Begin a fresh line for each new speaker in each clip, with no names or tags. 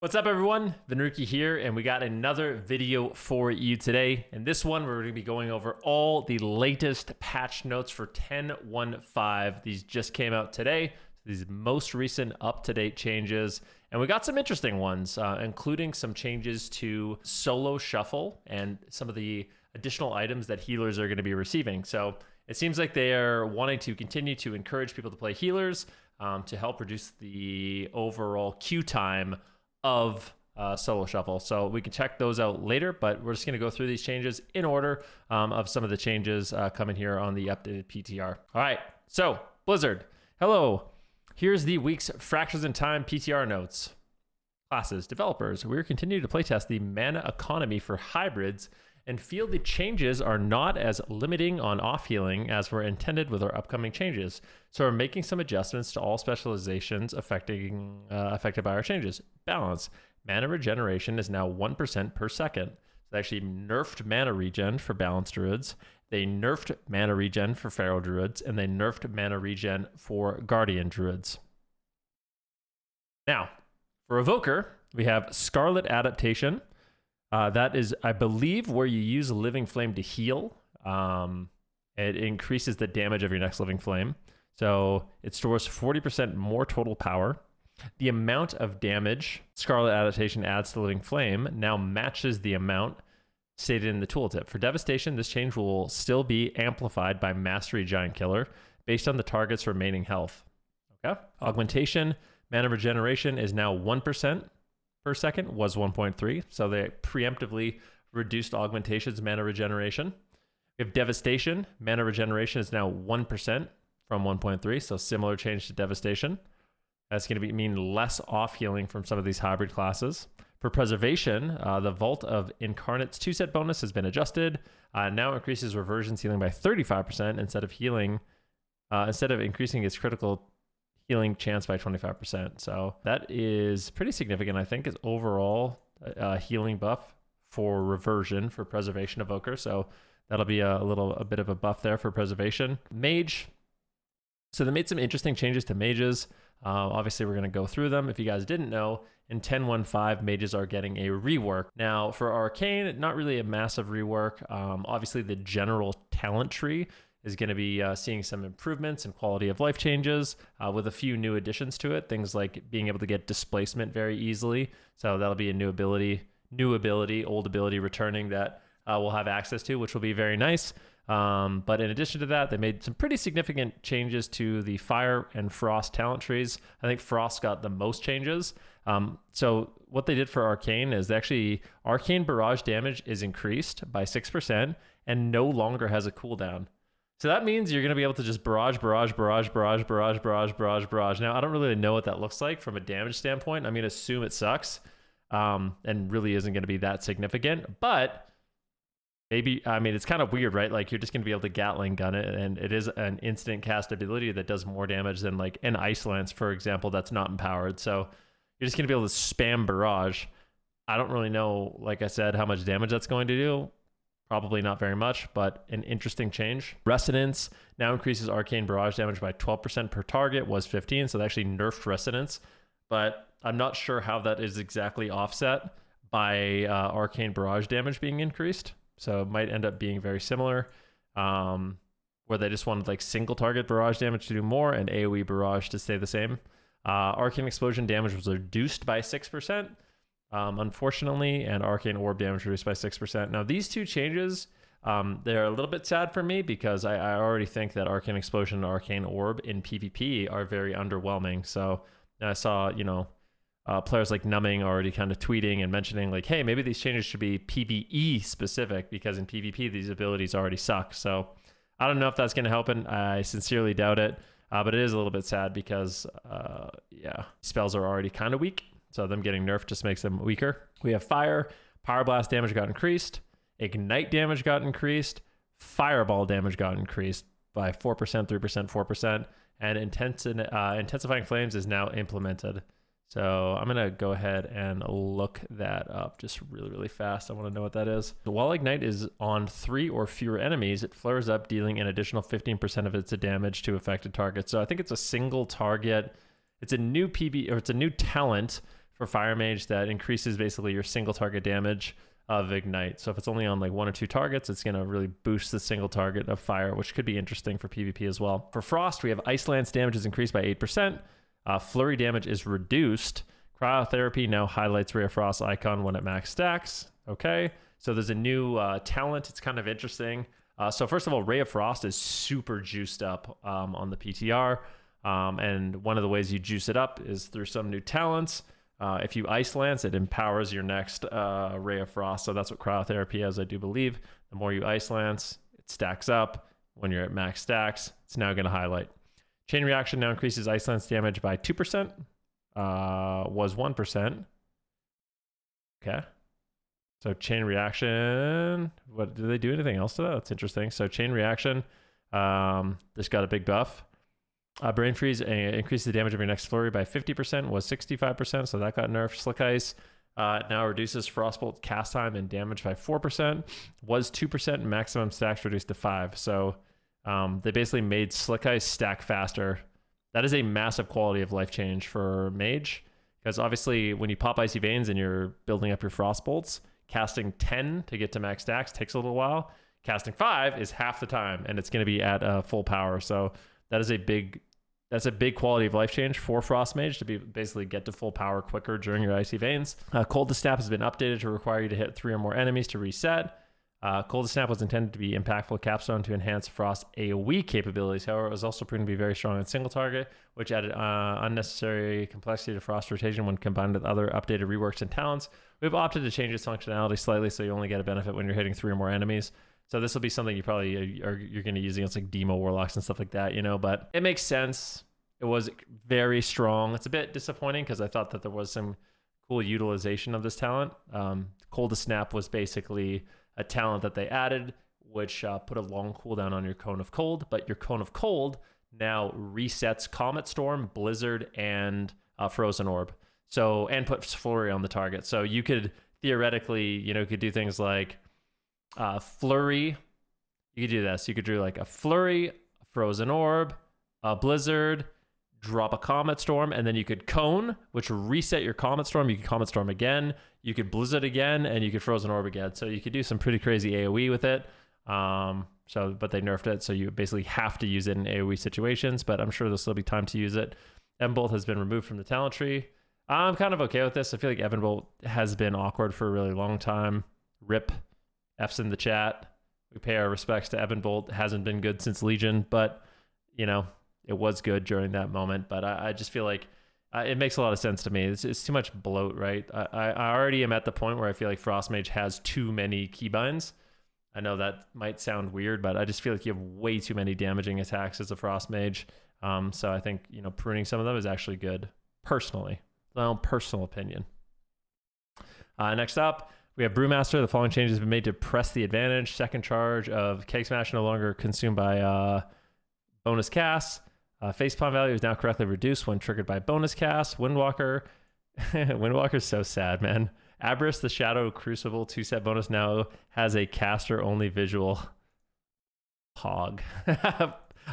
What's up everyone, Venruki here, and we got another video for you today. In this one, we're going to be going over all the latest patch notes for 10.1.5. These just came out today, these most recent up-to-date changes. And we got some interesting ones, including some changes to solo shuffle and some of the additional items that healers are going to be receiving. So it seems like they are wanting to continue to encourage people to play healers to help reduce the overall queue time of solo shuffle. So we can check those out later, but we're just going to go through these changes in order of some of the changes coming here on the updated PTR. All right, so Blizzard, hello. Here's the week's Fractures in Time PTR notes. Classes, developers, we're continuing to playtest the mana economy for hybrids and feel the changes are not as limiting on off healing as were intended with our upcoming changes. So we're making some adjustments to all specializations affected by our changes. Balance. Mana regeneration is now 1% per second. So they actually nerfed mana regen for balanced druids. They nerfed mana regen for feral druids, and they nerfed mana regen for guardian druids. Now, for Evoker, we have Scarlet Adaptation. That is, I believe, where you use Living Flame to heal. It increases the damage of your next Living Flame. So it stores 40% more total power. The amount of damage Scarlet Adaptation adds to Living Flame now matches the amount stated in the tooltip. For Devastation, this change will still be amplified by Mastery Giant Killer based on the target's remaining health. Okay. Augmentation, mana regeneration is now 1% per second, was 1.3. So they preemptively reduced Augmentation's mana regeneration. We have Devastation, mana regeneration is now 1% from 1.3. So similar change to Devastation. That's going to mean less off healing from some of these hybrid classes. For Preservation, the Vault of Incarnate's 2-set bonus has been adjusted. Now increases Reversion's healing by 35% instead of increasing its critical healing chance by 25%. So that is pretty significant, I think, is overall healing buff for Reversion for Preservation Evoker. So that'll be a bit of a buff there for Preservation. Mage. So they made some interesting changes to mages. Obviously, we're going to go through them. If you guys didn't know, in 10.1.5, mages are getting a rework. Now, for Arcane, not really a massive rework. Obviously, the general talent tree is going to be seeing some improvements and quality of life changes with a few new additions to it. Things like being able to get displacement very easily. So that'll be a new ability, old ability returning that we'll have access to, which will be very nice. But in addition to that, they made some pretty significant changes to the Fire and Frost talent trees. I think Frost got the most changes. So what they did for Arcane is actually Arcane barrage damage is increased by 6% and no longer has a cooldown. So that means you're going to be able to just barrage. Now, I don't really know what that looks like from a damage standpoint. I'm going to assume it sucks and really isn't going to be that significant. But maybe, I mean, it's kind of weird, right? Like, you're just going to be able to Gatling gun it, and it is an instant cast ability that does more damage than, like, an Ice Lance, for example, that's not empowered. So you're just going to be able to spam barrage. I don't really know, like I said, how much damage that's going to do. Probably not very much, but an interesting change. Resonance now increases Arcane barrage damage by 12% per target, was 15, so they actually nerfed Resonance. But I'm not sure how that is exactly offset by Arcane barrage damage being increased. So it might end up being very similar, where they just wanted like single target barrage damage to do more and AoE barrage to stay the same. Arcane explosion damage was reduced by 6, unfortunately, and Arcane orb damage reduced by 6%. Now these two changes, they're a little bit sad for me because I already think that Arcane explosion and Arcane orb in PvP are very underwhelming. So I saw, players like Numbing already kind of tweeting and mentioning like, hey, maybe these changes should be PvE specific because in PvP these abilities already suck. So I don't know if that's going to help, and I sincerely doubt it. But it is a little bit sad because, spells are already kind of weak. So them getting nerfed just makes them weaker. We have Fire. Power Blast damage got increased. Ignite damage got increased. Fireball damage got increased by 4%, 3%, 4%. And Intensifying Flames is now implemented. So I'm going to go ahead and look that up just really, really fast. I want to know what that is. While Ignite is on 3 or fewer enemies, it flares up, dealing an additional 15% of its damage to affected targets. So I think it's a single target. It's a new it's a new talent for Fire Mage that increases basically your single target damage of Ignite. So if it's only on like 1 or 2 targets, it's going to really boost the single target of fire, which could be interesting for PvP as well. For Frost, we have Ice Lance damage is increased by 8%. Flurry damage is reduced. Cryotherapy now highlights Ray of Frost icon when it max stacks. Okay, so there's a new talent. It's kind of interesting. So first of all, Ray of Frost is super juiced up on the PTR. And one of the ways you juice it up is through some new talents. If you Ice Lance, it empowers your next Ray of Frost. So that's what Cryotherapy is, I do believe. The more you Ice Lance, it stacks up. When you're at max stacks, it's now going to highlight. Chain Reaction now increases Ice Lance damage by 2%. Was 1%. Okay. So Chain Reaction, what do they do anything else to that? That's interesting. So Chain Reaction, this got a big buff. Brain Freeze increases the damage of your next flurry by 50%, was 65%, so that got nerfed. Slick Ice now reduces Frostbolt cast time and damage by 4%, was 2%, maximum stacks reduced to 5. So they basically made Slick Ice stack faster. That is a massive quality of life change for Mage, because obviously when you pop Icy Veins and you're building up your Frostbolts, casting 10 to get to max stacks takes a little while. Casting 5 is half the time, and it's going to be at full power. So that is a big quality of life change for Frost Mage to be basically get to full power quicker during your Icy Veins. Cold to Snap has been updated to require you to hit 3 or more enemies to reset. Cold to Snap was intended to be impactful capstone to enhance Frost AoE capabilities. However, it was also proven to be very strong on single target, which added unnecessary complexity to Frost rotation when combined with other updated reworks and talents. We've opted to change its functionality slightly so you only get a benefit when you're hitting 3 or more enemies. So this will be something you probably you're going to use against like Demo Warlocks and stuff like that, you know, but it makes sense. It was very strong. It's a bit disappointing because I thought that there was some cool utilization of this talent. Cold to Snap was basically a talent that they added, which put a long cooldown on your Cone of Cold, but your Cone of Cold now resets Comet Storm, Blizzard, and Frozen Orb. So, and puts Flurry on the target. So you could theoretically, you know, could do things like Flurry. You could do this. You could do like a Flurry, a Frozen Orb, a Blizzard, drop a Comet Storm, and then you could Cone, which reset your Comet Storm. You could Comet Storm again, you could Blizzard again, and you could Frozen Orb again. So you could do some pretty crazy AoE with it. But they nerfed it, so you basically have to use it in AoE situations, but I'm sure there'll still be time to use it. Evan has been removed from the talent tree. I'm kind of okay with this. I feel like Evan Bolt has been awkward for a really long time. RIP. F's in the chat. We pay our respects to Evan Bolt. Hasn't been good since Legion, but, you know, it was good during that moment. But I just feel like it makes a lot of sense to me. It's too much bloat, right? I already am at the point where I feel like Frostmage has too many keybinds. I know that might sound weird, but I just feel like you have way too many damaging attacks as a Frostmage. So I think, you know, pruning some of them is actually good, personally. My own personal opinion. Next up, we have Brewmaster. The following changes have been made to press the advantage. Second charge of Keg Smash no longer consumed by bonus casts. Facepalm value is now correctly reduced when triggered by bonus casts. Windwalker. Windwalker's so sad, man. Aberrus, the Shadow Crucible 2-set bonus now has a caster-only visual. Hog.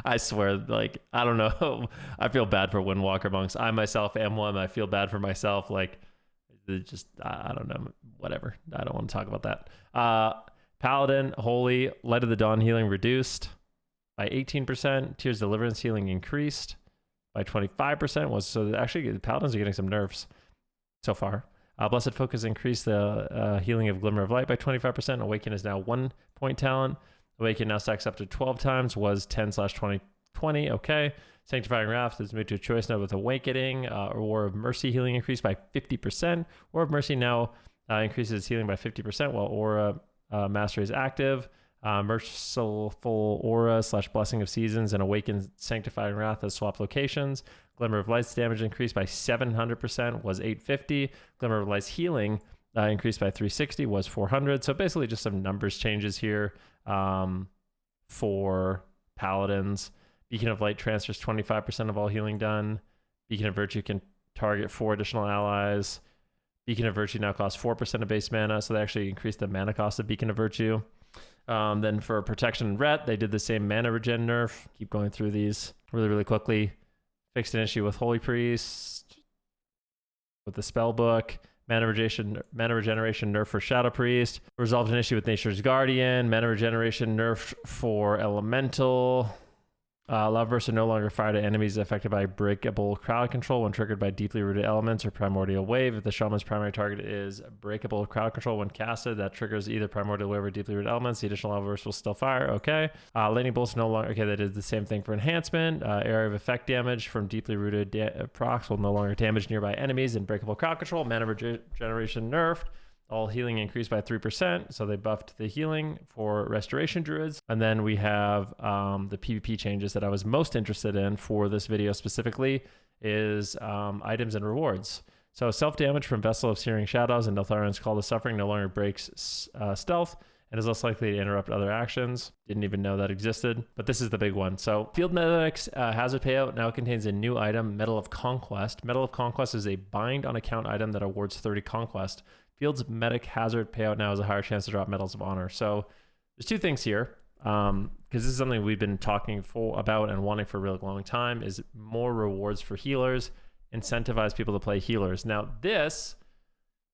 I swear, like, I don't know. I feel bad for Windwalker monks. I myself am one. I feel bad for myself. Like, just, I don't know. Whatever. I don't want to talk about that. Paladin, Holy, Light of the Dawn healing reduced by 18%. Tears Deliverance healing increased by 25%. So actually, the Paladins are getting some nerfs so far. Blessed Focus increased the healing of Glimmer of Light by 25%. Awaken is now 1 point talent. Awaken now stacks up to 12 times, was 10/2020. Okay. Sanctifying Wrath is moved to a choice now with Awakening. War of Mercy healing increased by 50%. War of Mercy now increases healing by 50% while Aura Mastery is active. Merciful Aura / Blessing of Seasons and Awakened Sanctifying Wrath has swapped locations. Glimmer of Light's damage increased by 700%, was 850. Glimmer of Light's healing increased by 360, was 400. So basically just some numbers changes here for Paladins. Beacon of Light transfers 25% of all healing done. Beacon of Virtue can target 4 additional allies. Beacon of Virtue now costs 4% of base mana, so they actually increased the mana cost of Beacon of Virtue. Then for Protection and Ret, they did the same mana regen nerf. Keep going through these really, really quickly. Fixed an issue with Holy Priest. with the spell book. Mana regeneration nerf for Shadow Priest. Resolved an issue with Nature's Guardian. Mana regeneration nerf for Elemental. Lava Bursts are no longer fired at enemies affected by breakable crowd control when triggered by deeply rooted elements or primordial wave. If the shaman's primary target is breakable crowd control when casted, that triggers either primordial wave or deeply rooted elements. The additional Lava Burst will still fire. Okay. Lightning bolts no longer. Okay, that is the same thing for enhancement. Area of effect damage from deeply rooted procs will no longer damage nearby enemies. And breakable crowd control. Mana regeneration nerfed. All healing increased by 3%, so they buffed the healing for restoration druids. And then we have the PvP changes that I was most interested in for this video specifically is items and rewards. So self-damage from Vessel of Searing Shadows and Neltharian's Call to Suffering no longer breaks stealth and is less likely to interrupt other actions. Didn't even know that existed, but this is the big one. So Field Medic's hazard payout now contains a new item, Medal of Conquest. Medal of Conquest is a bind on account item that awards 30 conquest. Field's medic hazard payout now has a higher chance to drop Medals of Honor. So there's two things here, because this is something we've been talking about and wanting for a really long time, is more rewards for healers, incentivize people to play healers. Now this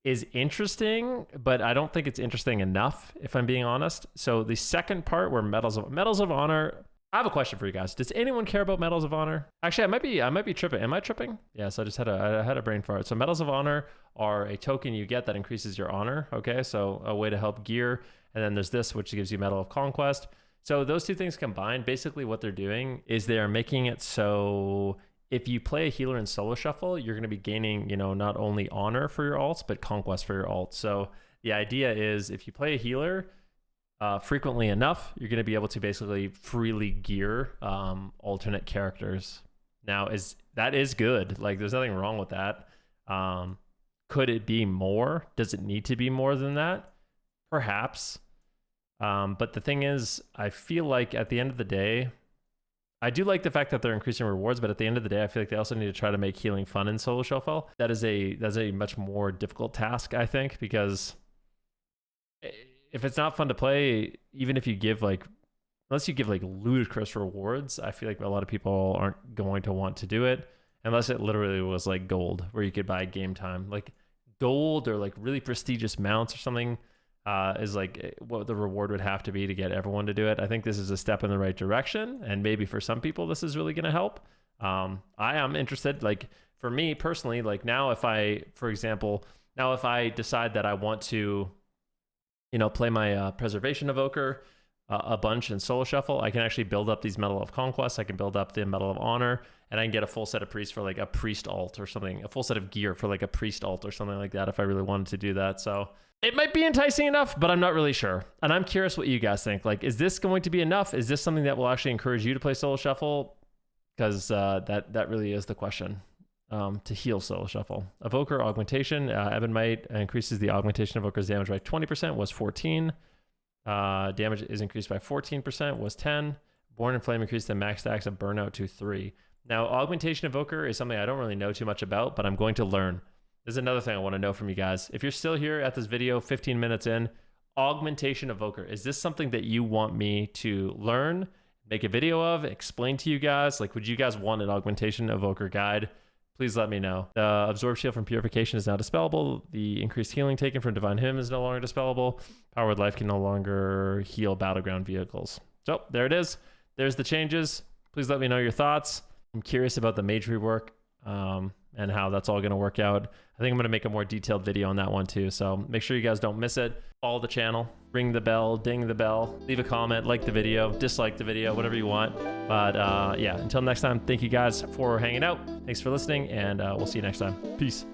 is interesting, but I don't think it's interesting enough, if I'm being honest. So the second part where Medals of Honor, I have a question for you guys. Does anyone care about Medals of Honor? Actually, I might be tripping. Am I tripping? Yes, I had a brain fart. So Medals of Honor are a token you get that increases your honor. Okay, so a way to help gear. And then there's this, which gives you Medal of Conquest. So those two things combined, basically what they're doing is they are making it so if you play a healer in solo shuffle, you're going to be gaining, not only honor for your alts, but conquest for your alts. So the idea is if you play a healer frequently enough, you're going to be able to basically freely gear alternate characters. Now, that is good. Like, there's nothing wrong with that. Could it be more? Does it need to be more than that? Perhaps. But the thing is, I feel like at the end of the day, I do like the fact that they're increasing rewards, but at the end of the day, I feel like they also need to try to make healing fun in solo shuffle. That's a much more difficult task, I think, because if it's not fun to play, even if you give unless you give ludicrous rewards, I feel like a lot of people aren't going to want to do it unless it literally was like gold where you could buy game time. Like gold or like really prestigious mounts or something is like what the reward would have to be to get everyone to do it. I think this is a step in the right direction, and maybe for some people this is really going to help. I am interested, like for me personally, like now if I decide that I want to play my Preservation Evoker a bunch in solo shuffle, I can actually build up these Medal of Conquest, I can build up the Medal of Honor, and I can get a full set of priests for like a priest alt or something, a full set of gear for like a priest alt or something like that if I really wanted to do that. So it might be enticing enough, but I'm not really sure. And I'm curious what you guys think. Like, is this going to be enough? Is this something that will actually encourage you to play solo shuffle? Because that really is the question. To heal solo shuffle. Evoker augmentation. Ebon Might increases the augmentation evoker's damage by 20%, was 14. Damage is increased by 14%, was 10. Born in Flame increased the max stacks of Burnout to 3. Now, augmentation evoker is something I don't really know too much about, but I'm going to learn. There's another thing I want to know from you guys. If you're still here at this video 15 minutes in, augmentation evoker, is this something that you want me to learn, make a video of, explain to you guys? Like, would you guys want an augmentation evoker guide? Please let me know. The Absorb Shield from Purification is now dispellable. The increased healing taken from Divine Hymn is no longer dispellable. Powered Life can no longer heal battleground vehicles. So there it is. There's the changes. Please let me know your thoughts. I'm curious about the mage rework and how that's all going to work out. I think I'm going to make a more detailed video on that one too. So make sure you guys don't miss it. Follow the channel, ring the bell, ding the bell, leave a comment, like the video, dislike the video, whatever you want. But yeah, until next time, thank you guys for hanging out. Thanks for listening, and we'll see you next time. Peace.